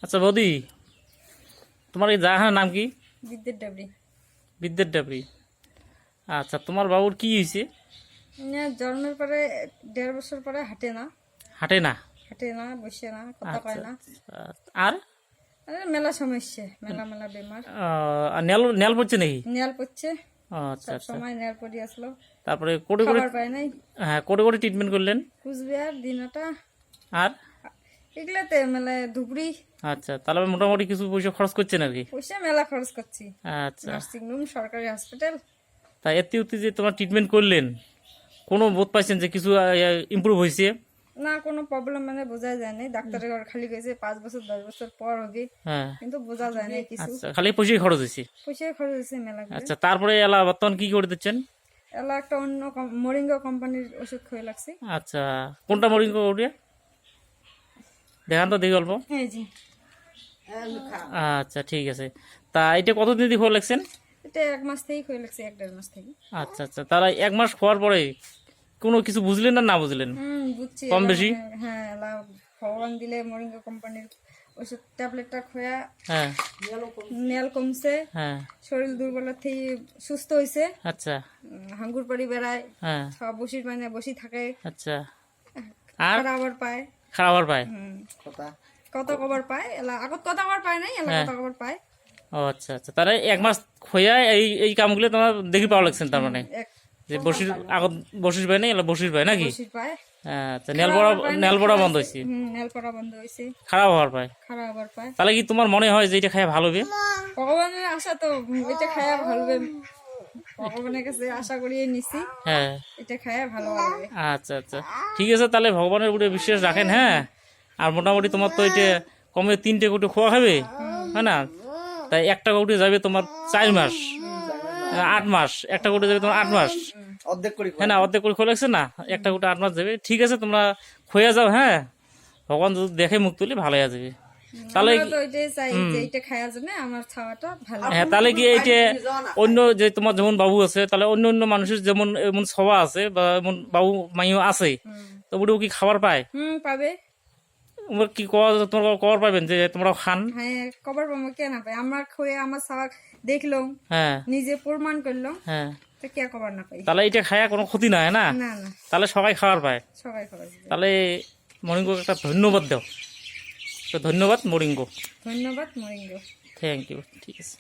আচ্ছা বৌদি, তোমার এই জায়গার নাম কি? বিদ্যুৎ ডাবরি। বিদ্যুৎ ডাবরি। আচ্ছা, তোমার বাবুর কি হয়েছে? জন্মের পরে 1.5 বছর পরে হাঁটে না, হাঁটে না? বসে না, কথা কয় না। আর মেলা সমস্যা, মেলা মেলা বেমার। নেল নেল পড়ছে নাকি? নেল পড়ছে, আচ্ছা আচ্ছা। সময় নেল পড়ি আসলো, তারপরে কোটে কোটে, খাবার পায় নাই। হ্যাঁ কোটে কোটে ট্রিটমেন্ট করলেন? কুচবিহার, দিনাটা, আর এগুলাতে মেলা ধুবড়ি। আচ্ছা, তাহলে মোটামুটি কিছু পয়সা খরচ করছেন আর কি? পয়সা মেলা খরচ করছি। আচ্ছা, নার্সিং রুম, সরকারি হসপিটাল। তা এতে উত্তে যে তোমার ট্রিটমেন্ট করলেন, কোনো বোধ পাইছেন যে কিছু ইমপ্রুভ হয়েছে? না, কোনো প্রবলেম মানে বোঝা যায় না। ডাক্তারের খালি কইছে 5 বছর 10 বছর পর হবে, হ্যাঁ, কিন্তু বোঝা যায় না কিছু। আচ্ছা, খালি পয়সাই খরচ হয়েছে? পয়সা খরচ হয়েছে মেলা করে। আচ্ছা, তারপরে এলা বর্তমান কি করে দিচ্ছেন? এলা একটা অন্য মরিঙ্গা কোম্পানির ওষুধ খেয়ে লাগছে। আচ্ছা, কোনটা মরিং ওটা দেখান তো দেখি অল্প। হ্যাঁ জি। আচ্ছা ঠিক আছে। তা এটা কতদিন দিয়ে খোয়া লাগছেন? এটা 1 মাস থেকেই খেয়ে লাগছে, 1.5 মাস থেকে। আচ্ছা আচ্ছা, তারা 1 মাস খাওয়ার পরে কোনো কিছু বুঝলেন না বুঝলেন? বুঝছি। কম বেশি? হ্যাঁ, এলা ভগবান দিলে মরিঙ্গা কোম্পানির ওষুধ ট্যাবলেটটা খোয়া, হ্যাঁ নেল কমছে, হ্যাঁ। শরীর দুর্বলতা থেকে সুস্থ হয়েছে। আচ্ছা, হাঙ্গুর পাড়ি বেড়ায়, হ্যাঁ সব বসির পায় না, বসি থাকে। আচ্ছা। আর খাবার পায়, খাবার পায়? কত কবার পায়। এলা আগত কত কবার পায় নাই, এলা কত কবার পায়। ও আচ্ছা আচ্ছা, তারা 1 মাস খোয়া এই এই কামগুলো তোমার দেখি পাওয়া লাগছেন তার মানে? যে বসির আগত বসির পায় না, এলা বসির পায় নাকি? বসির পায়। আচ্ছা, নেল পড়া বন্ধ হয়েছে? নেল পড়া বন্ধ হয়েছে। খারাপ হওয়ার পায়? খারাপ আবার পায়। তাহলে কি তোমার মনে হয় যে এটা খাওয়া ভালো হবে? ভগবানের আশা তো, এটা খায়া ভালো হবে, ভগবানের কাছে আশা করিয়ে নিছি। হ্যাঁ, এটা খায়া ভালো হবে। আচ্ছা আচ্ছা, ঠিক আছে। তাহলে ভগবানের উপরে বিশ্বাস রাখেন। হ্যাঁ, আর মোটামুটি তোমার তো এটা কমে 3টে কোটি খোয়া খাবে, হ্যাঁ না? তাই একটা কোটি যাবে তোমার 4 মাস, 8 মাস। একটা কোটি যাবে তোমার 8 মাস, হ্যাঁ না? অর্ধেক করে খোয়া লাগছে না, একটা কোটি 8 মাস যাবে। ঠিক আছে, তোমরা খোয়া যাও। হ্যাঁ, ভগবান যদি দেখে মুখ তুলি ভালো হয়ে যাবে। তাহলে আমরা তো এটাই চাই যে এটা খাওয়ার জন্য আমার খাওয়াটা ভালো। হ্যাঁ, তাহলে কি এইটা অন্য যে তোমার যেমন বাবু আছে, তাহলে অন্য অন্য মানুষের যেমন এমন সভা আছে বা এমন বাবু মাইও আছে, তো ওটাও কি খাবার পায়? পাবে। তোমার কি তোমরা কবার পাবেন যে তোমরা খান? হ্যাঁ, কবার পাবো, কেন পাই? আমার খয়ে আমার খাওয়া দেখলাম, হ্যাঁ নিজে প্রমাণ করলাম, হ্যাঁ। তো কে কবার না পাই? তাহলে এটা খায়া কোনো ক্ষতি নাই না? না না, তাহলে সবাই খাবার পায়। সবাই খাবার। তাহলে মরিঙ্গো একটা ধন্যবাদ দাও। তো ধন্যবাদ মরিঙ্গো। ধন্যবাদ মরিঙ্গ। Thank you. ঠিক আছে।